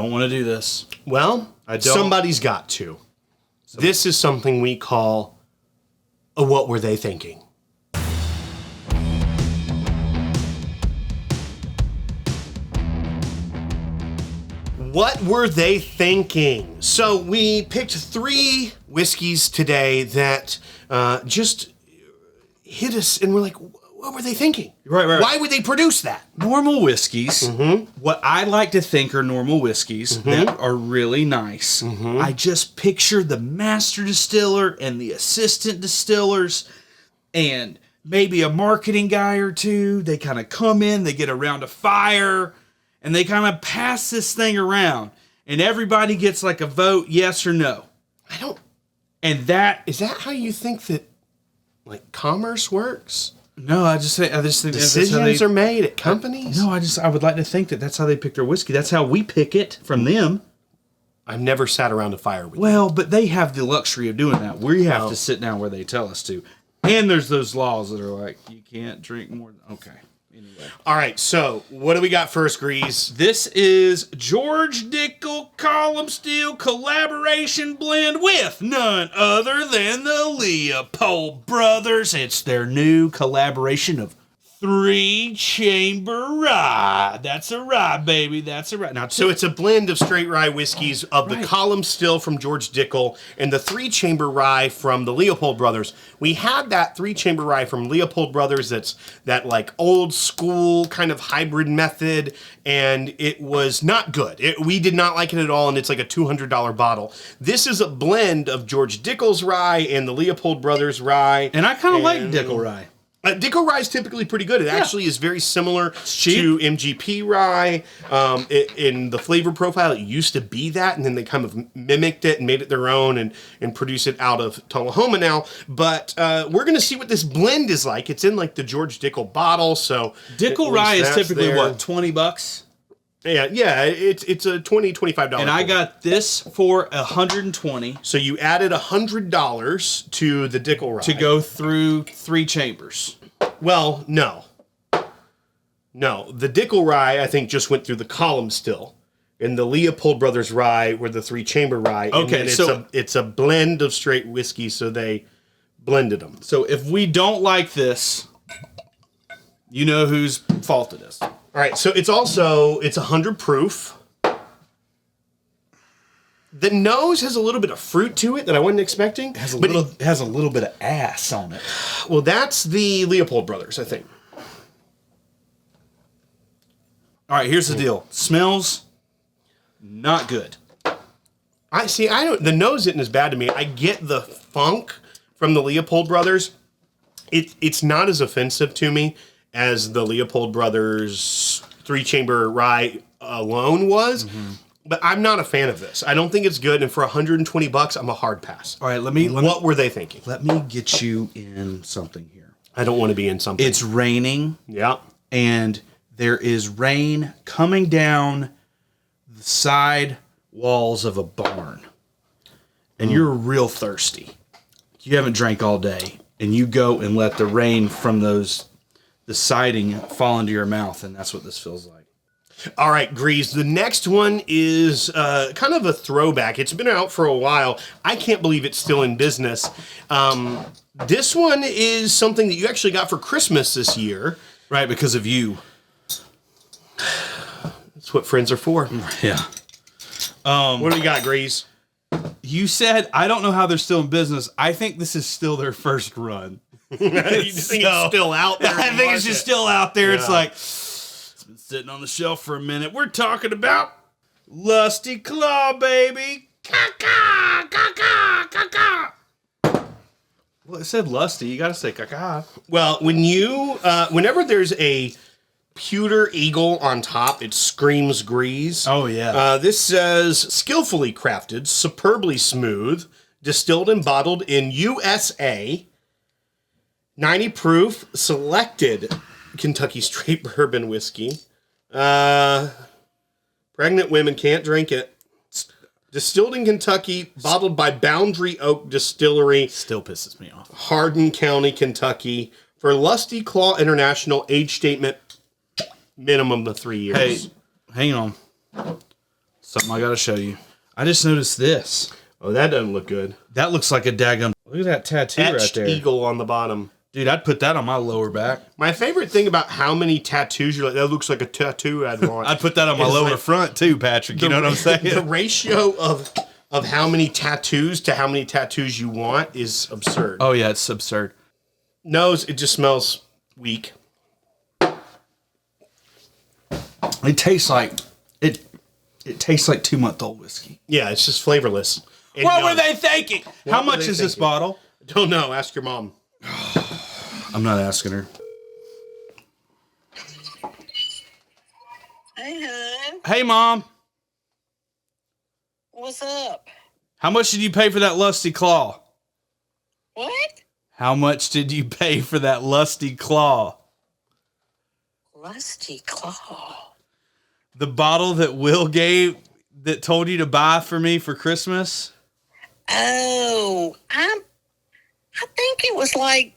don't want to do this. Well, somebody's got to. This is something we call a what were they thinking? What were they thinking? So we picked 3 whiskeys today that just hit us, and we're like, what were they thinking? Right. Why would they produce that? Normal whiskeys, what I like to think are normal whiskeys that are really nice. I just picture the master distiller and the assistant distillers and maybe a marketing guy or two. They kind of come in, they get around a fire, and they kind of pass this thing around. And everybody gets like a vote, yes or no. And that... Is that how you think that, like, commerce works? No, I just think decisions are made at companies. I would like to think that that's how they pick their whiskey. That's how we pick it from them. I've never sat around a fire with them. Well, but they have the luxury of doing that. We have to sit down where they tell us to, and there's those laws that are like you can't drink more. Okay. Anyway. All right. So what do we got first, Grease? This is George Dickle Column Steel collaboration blend with none other than the Leopold brothers. It's their new collaboration of 3-chamber rye. That's a rye, baby. That's a rye. Now, so it's a blend of straight rye whiskeys of the Column Still from George Dickle and the 3-chamber rye from the Leopold brothers. We had that 3-chamber rye from Leopold brothers. That's that like old school kind of hybrid method, and it was not good. We did not like it at all, and it's like a $200 bottle. This is a blend of George Dickle's rye and the Leopold brothers rye. And I kind of like Dickle rye. Dickle rye is typically pretty good. It actually is very similar to MGP rye. In the flavor profile, it used to be that, and then they kind of mimicked it and made it their own and produce it out of Tullahoma now. But we're going to see what this blend is like. It's in like the George Dickle bottle. So Dickle rye is typically what, $20? Yeah, it's a $20, $25. And I got this for $120. So you added $100 to the Dickle rye to go through 3 chambers. Well, no. The Dickle rye I think just went through the Column Still, and the Leopold brothers rye were the 3-chamber rye. Okay, and so it's a blend of straight whiskey, so they blended them. So if we don't like this, you know whose fault it is. All right, so it's 100 proof. The nose has a little bit of fruit to it that I wasn't expecting. It has a little bit of ass on it. Well, that's the Leopold brothers, I think. All right, here's the deal. Smells not good. The nose isn't as bad to me. I get the funk from the Leopold brothers. It's not as offensive to me as the Leopold brothers 3-chamber rye alone was. But I'm not a fan of this. I don't think it's good, and for $120, I'm a hard pass. All right, what were they thinking? Let me get you in something here. I don't want to be in something. It's raining. Yeah. And there is rain coming down the side walls of a barn. And you're real thirsty. You haven't drank all day. And you go and let the rain from the siding fall into your mouth, and that's what this feels like. All right, Grease. The next one is kind of a throwback. It's been out for a while. I can't believe it's still in business. This one is something that you actually got for Christmas this year. Right, because of you. That's what friends are for. Yeah. What do we got, Grease? You said, I don't know how they're still in business. I think this is still their first run. You just think it's still out there? I think it's just still out there. Yeah. It's like, it's been sitting on the shelf for a minute. We're talking about Lusty Claw, baby. Caca, caca, caca. Well, it said Lusty. You got to say caca. Well, whenever there's a pewter eagle on top, it screams Grease. Oh, yeah. This says, skillfully crafted, superbly smooth, distilled and bottled in USA, 90 proof, selected Kentucky straight bourbon whiskey. Pregnant women can't drink it. Distilled in Kentucky, bottled by Boundary Oak Distillery. Still pisses me off. Hardin County, Kentucky. For Lusty Claw International, age statement, minimum of 3 years. Hey, hang on. Something I got to show you. I just noticed this. Oh, that doesn't look good. That looks like a daggum. Look at that tattoo right Etched there. eagle on the bottom. Dude, I'd put that on my lower back. My favorite thing about how many tattoos you're like, that looks like a tattoo I'd want. I'd put that on my lower front too, Patrick. You know what I'm saying? The ratio of how many tattoos to how many tattoos you want is absurd. Oh, yeah, it's absurd. Nose, it just smells weak. It tastes like it tastes like 2-month-old whiskey. Yeah, it's just flavorless. And What were they thinking? How were much they is this thinking? bottle? Don't know. Ask your mom. I'm not asking her. Hey, hon. Hey, Mom. What's up? How much did you pay for that Lusty Claw? What? How much did you pay for that Lusty Claw? Lusty Claw. The bottle that Will gave, that told you to buy for me for Christmas? Oh, I think it was like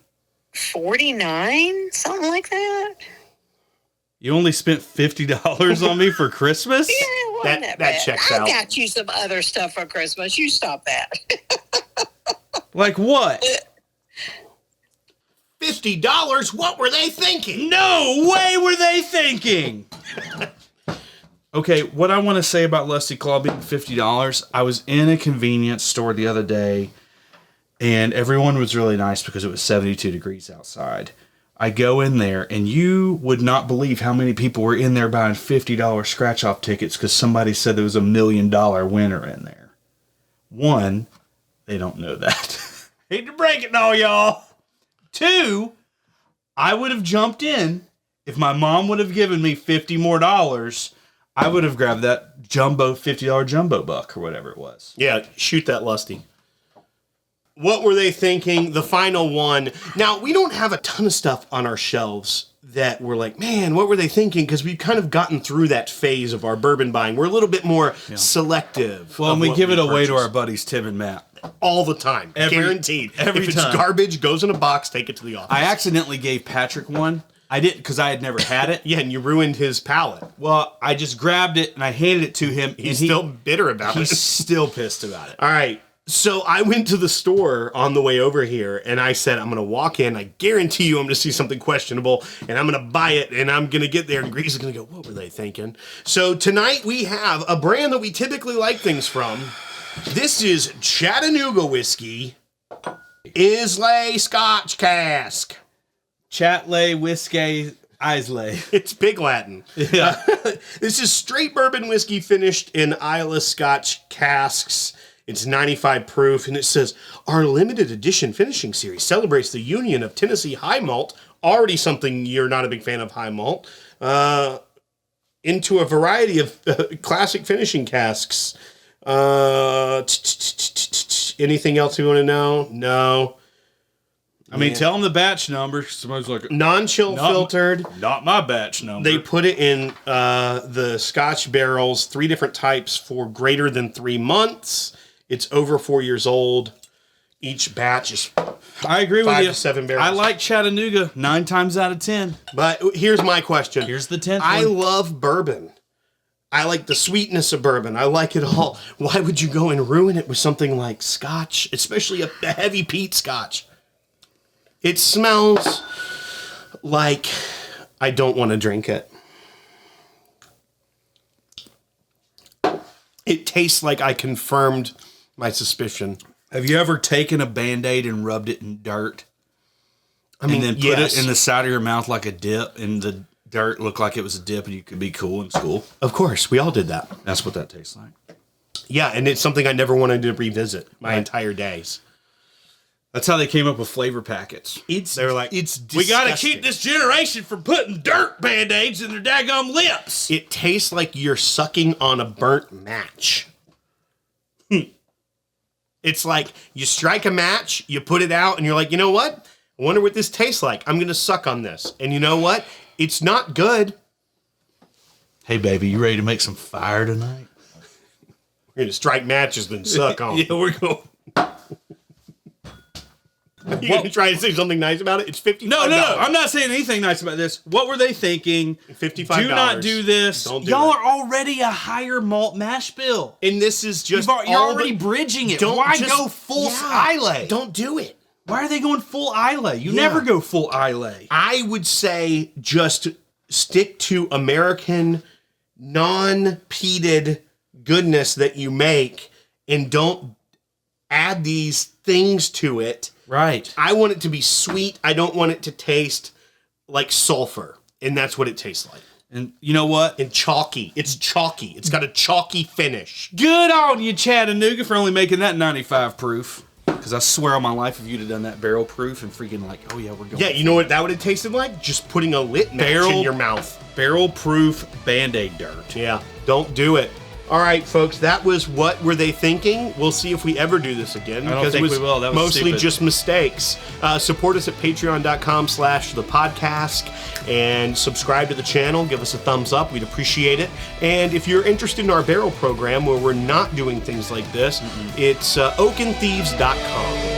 49, something like that. You only spent $50 on me for Christmas? Yeah, it wasn't That bad. checks I out. got you some other stuff for Christmas. You stop that. Like what? $50? What were they thinking? No way were they thinking. Okay, what I want to say about Lusty Claw being $50, I was in a convenience store the other day, and everyone was really nice because it was 72 degrees outside. I go in there, and you would not believe how many people were in there buying $50 scratch-off tickets because somebody said there was $1 million winner in there. One, they don't know that. Hate to break it to all y'all. Two, I would have jumped in. If my mom would have given me $50 more, I would have grabbed that $50 jumbo buck or whatever it was. Yeah, shoot that Lusty. What were they thinking? The final one. Now, we don't have a ton of stuff on our shelves that we're like, man, what were they thinking? Because we've kind of gotten through that phase of our bourbon buying. We're a little bit more selective. Well, and we give it away to our buddies Tim and Matt. all the time. Guaranteed. Every if time. it's garbage, goes in a box, take it to the office. I accidentally gave Patrick one. I didn't because I had never had it. Yeah, and you ruined his palate. Well, I just grabbed it and I handed it to him. He's still bitter about He's it. still pissed about it. All right. So I went to the store on the way over here and I said, I'm going to walk in. I guarantee you I'm going to see something questionable and I'm going to buy it and I'm going to get there and Grease is going to go, what were they thinking? So tonight we have a brand that we typically like things from. This is Chattanooga whiskey, Islay Scotch Cask. Chatley, whiskey, Islay. It's Big Latin. Yeah. This is straight bourbon whiskey finished in Islay Scotch casks. It's 95 proof, and it says, our limited edition finishing series celebrates the union of Tennessee high malt, already something you're not a big fan of high malt, into a variety of classic finishing casks. Anything else you want to know? No. I mean, tell them the batch number. Somebody's like, Non-chill filtered. Not my batch number. They put it in the Scotch barrels, 3 different types for greater than 3 months. It's over 4 years old. Each batch is I agree with 5 you. to 7 barrels. I like Chattanooga 9 times out of 10. But here's my question. Here's the 10th I one. love bourbon. I like the sweetness of bourbon. I like it all. Why would you go and ruin it with something like Scotch, especially a heavy peat Scotch? It smells like I don't want to drink it. It tastes like I confirmed my suspicion. Have you ever taken a Band-Aid and rubbed it in dirt? I mean, and then put yes. it in the side of your mouth like a dip, and the dirt looked like it was a dip, and you could be cool in school? Of course, we all did that. That's what that tastes like. Yeah, and it's something I never wanted to revisit my entire days. That's how they came up with flavor packets. They were like, we got to keep this generation from putting dirt Band-Aids in their daggum lips. It tastes like you're sucking on a burnt match. It's like you strike a match, you put it out, and you're like, you know what? I wonder what this tastes like. I'm going to suck on this. And you know what? It's not good. Hey, baby, you ready to make some fire tonight? We're going to strike matches, then suck on. Yeah, we're going. You gonna try to say something nice about it? It's $55. No. I'm not saying anything nice about this. What were they thinking? $55. Do not do this. Don't do Y'all it. are already a higher malt mash bill. And this is just You're already bridging it. Why go full Islay? Don't do it. Why are they going full Islay? You never go full Islay. I would say just stick to American non-peated goodness that you make and don't add these things to it. Right. I want it to be sweet. I don't want it to taste like sulfur. And that's what it tastes like. And you know what? And chalky. It's chalky. It's got a chalky finish. Good on you, Chattanooga, for only making that 95 proof. Because I swear on my life, if you'd have done that barrel proof and freaking like, oh yeah, we're going. Yeah, you know what that would have tasted like? Just putting a lit match in your mouth. Barrel proof Band-Aid dirt. Yeah, don't do it. All right, folks, that was What Were They Thinking? We'll see if we ever do this again. I don't think we will. That was mostly stupid. just mistakes. Support us at patreon.com/thepodcast and subscribe to the channel. Give us a thumbs up. We'd appreciate it. And if you're interested in our barrel program where we're not doing things like this, it's oakenthieves.com.